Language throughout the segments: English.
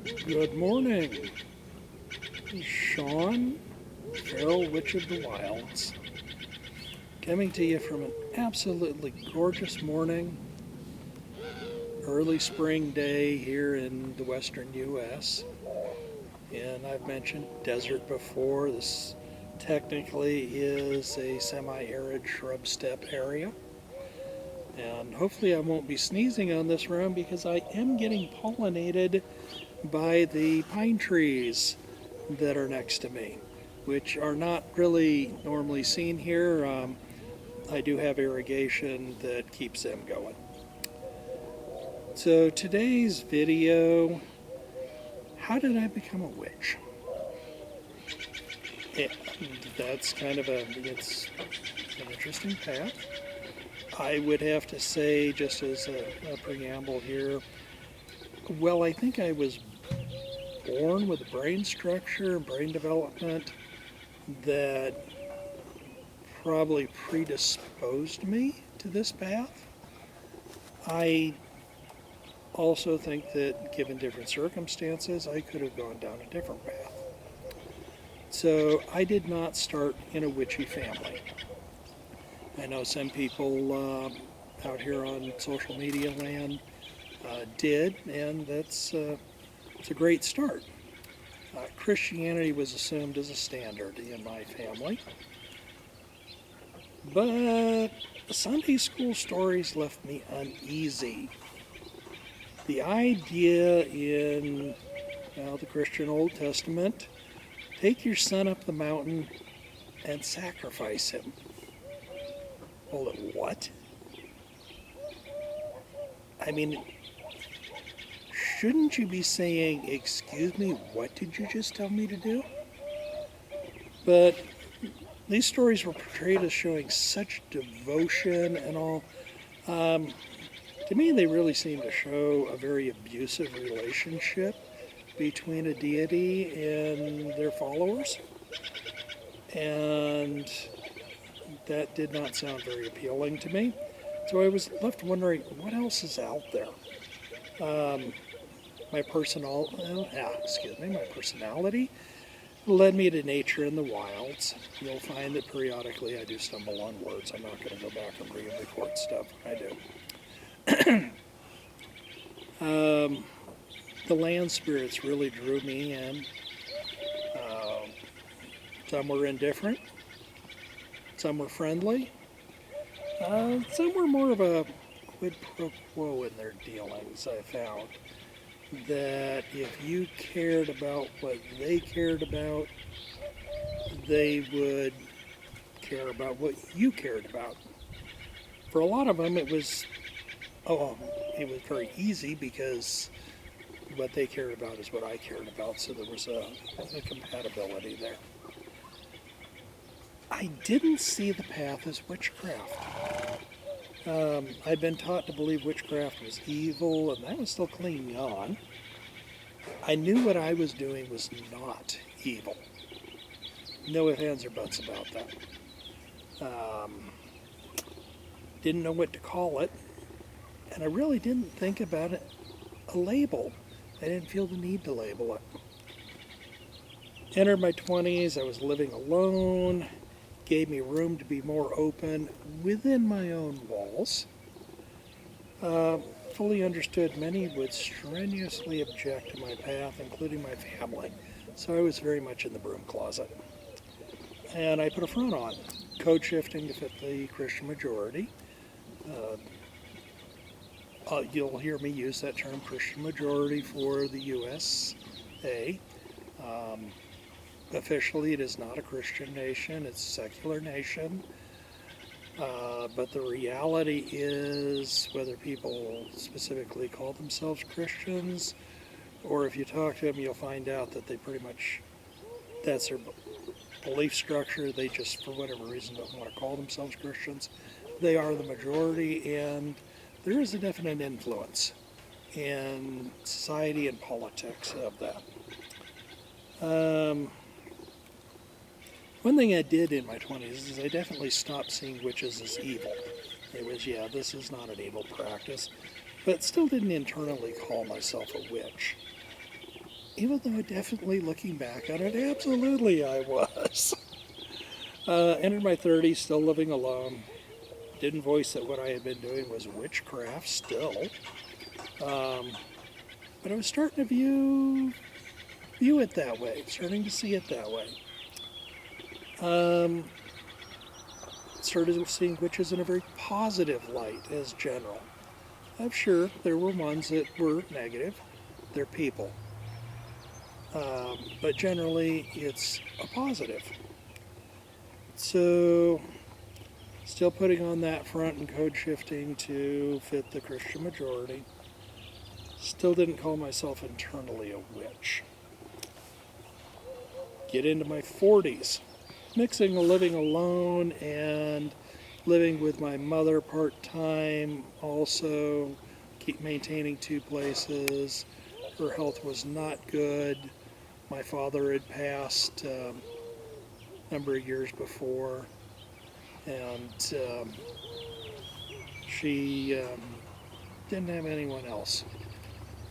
Good morning. Sean, Feral Witch of the Wilds, coming to you from an absolutely gorgeous morning, early spring day here in the western U.S. And I've mentioned desert before. This technically is a semi-arid shrub steppe area. And hopefully I won't be sneezing on this room because I am getting pollinated by the pine trees that are next to me, which are not really normally seen here. I do have irrigation that keeps them going. So today's video, how did I become a witch? And that's kind of it's an interesting path. I would have to say, just as a preamble here, well, I think I was born with a brain structure and brain development that probably predisposed me to this path. I also think that given different circumstances, I could have gone down a different path. So I did not start in a witchy family. I know some people out here on social media land did, and it's a great start. Christianity was assumed as a standard in my family, but Sunday school stories left me uneasy. The idea in the Christian Old Testament, take your son up the mountain and sacrifice him. Hold it, what? I mean, shouldn't you be saying, excuse me, what did you just tell me to do? But these stories were portrayed as showing such devotion and all. To me, they really seem to show a very abusive relationship between a deity and their followers. And that did not sound very appealing to me. So I was left wondering, what else is out there? My personality led me to nature and the wilds. You'll find that periodically I do stumble on words. I'm not going to go back and re-record stuff when I do. The land spirits really drew me in. Some were indifferent. Some were friendly. Some were more of a quid pro quo in their dealings, I found. That if you cared about what they cared about, they would care about what you cared about. For a lot of them, it was very easy because what they cared about is what I cared about, so there was a compatibility there. I didn't see the path as witchcraft. I'd been taught to believe witchcraft was evil, and that was still clinging on. I knew what I was doing was not evil. No ifs, ands, or buts about that. Didn't know what to call it, and I really didn't think about it a label. I didn't feel the need to label it. Entered my 20s, I was living alone, gave me room to be more open within my own walls. Fully understood many would strenuously object to my path, including my family. So I was very much in the broom closet. And I put a front on, code shifting to fit the Christian majority. You'll hear me use that term, Christian majority, for the USA. Officially, it is not a Christian nation, it's a secular nation. But the reality is, whether people specifically call themselves Christians, or if you talk to them, you'll find out that they pretty much, that's their belief structure. They just, for whatever reason, don't want to call themselves Christians. They are the majority, and there is a definite influence in society and politics of that. One thing I did in my 20s is I definitely stopped seeing witches as evil. It was, this is not an evil practice, but still didn't internally call myself a witch. even though definitely looking back on it, absolutely I was. Entered my 30s, still living alone. Didn't voice that what I had been doing was witchcraft still. But I was starting to view it that way, starting to see it that way. Started seeing witches in a very positive light as general. I'm sure there were ones that were negative. They're people. But generally, it's a positive. So, still putting on that front and code shifting to fit the Christian majority. Still didn't call myself internally a witch. Get into my 40s, mixing living alone and living with my mother part-time, also keep maintaining 2 places. Her health was not good. My father had passed a number of years before, and she didn't have anyone else.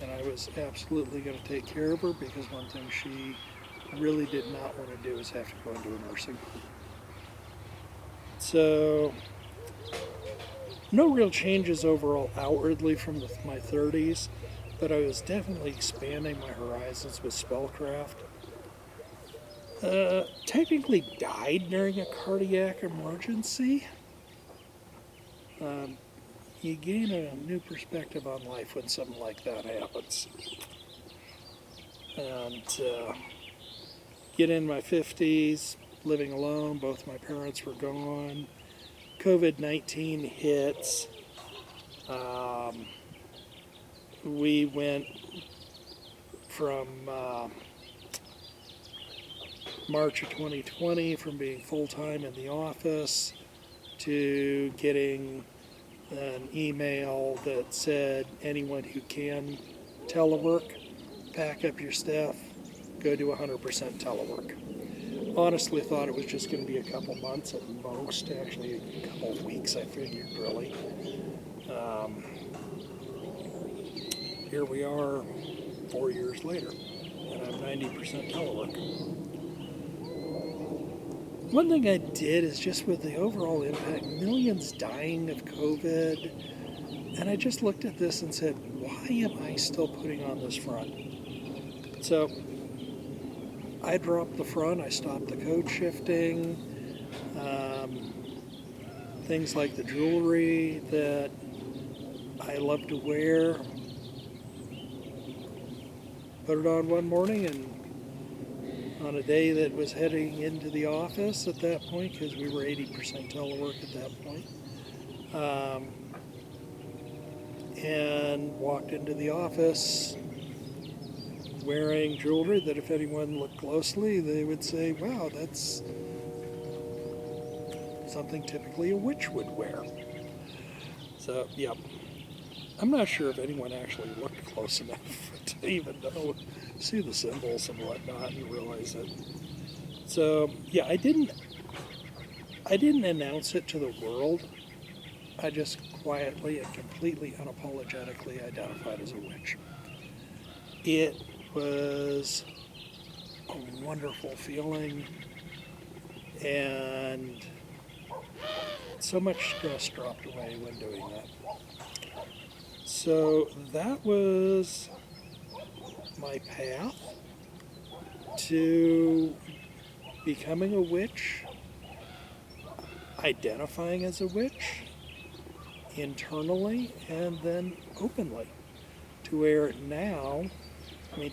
And I was absolutely going to take care of her because one thing she really did not want to do is have to go into a nursing home. So, no real changes overall outwardly from my 30s, but I was definitely expanding my horizons with spellcraft. Technically died during a cardiac emergency. You gain a new perspective on life when something like that happens. And get in my 50s, living alone, both my parents were gone. COVID-19 hits. We went from March of 2020 from being full-time in the office to getting an email that said anyone who can telework, pack up your stuff, go do 100% telework. Honestly thought it was just going to be a couple months at most, actually a couple of weeks I figured really. Here we are 4 years later and I'm 90% telework. One thing I did is just with the overall impact, millions dying of COVID, and I just looked at this and said, why am I still putting on this front? So I dropped the front, I stopped the code shifting, things like the jewelry that I love to wear. Put it on one morning and on a day that was heading into the office at that point, because we were 80% telework at that point, and walked into the office wearing jewelry that if anyone looked closely, they would say, wow, that's something typically a witch would wear. So, yeah. I'm not sure if anyone actually looked close enough to even see the symbols and whatnot and realize it. So, yeah, I didn't announce it to the world. I just quietly and completely unapologetically identified as a witch. It was a wonderful feeling, and so much stress dropped away when doing that. So that was my path to becoming a witch, identifying as a witch internally and then openly, to where now,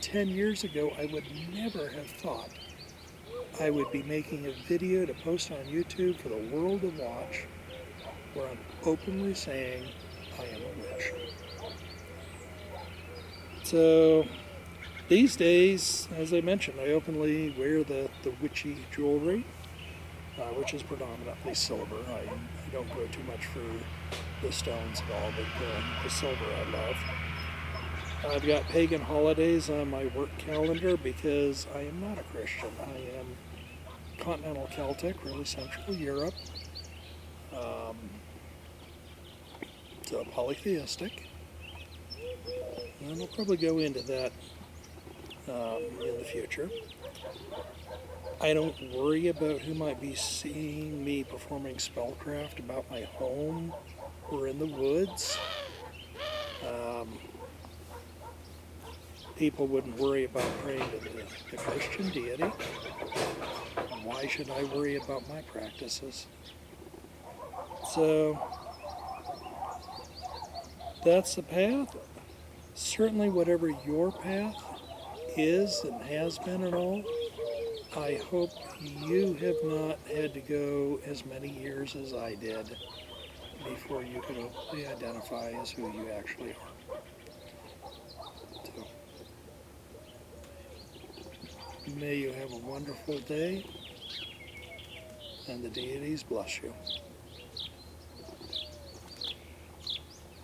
10 years ago, I would never have thought I would be making a video to post on YouTube for the world to watch where I'm openly saying I am a witch. So these days, as I mentioned, I openly wear the witchy jewelry, which is predominantly silver. I don't go too much for the stones at all, but the silver I love. I've got pagan holidays on my work calendar because I am not a Christian. I am continental Celtic, really Central Europe. So polytheistic. And we'll probably go into that in the future. I don't worry about who might be seeing me performing spellcraft about my home or in the woods. People wouldn't worry about praying to the Christian deity. Why should I worry about my practices? So that's the path. Certainly whatever your path is and has been and all, I hope you have not had to go as many years as I did before you could openly identify as who you actually are. So, may you have a wonderful day, and the deities bless you.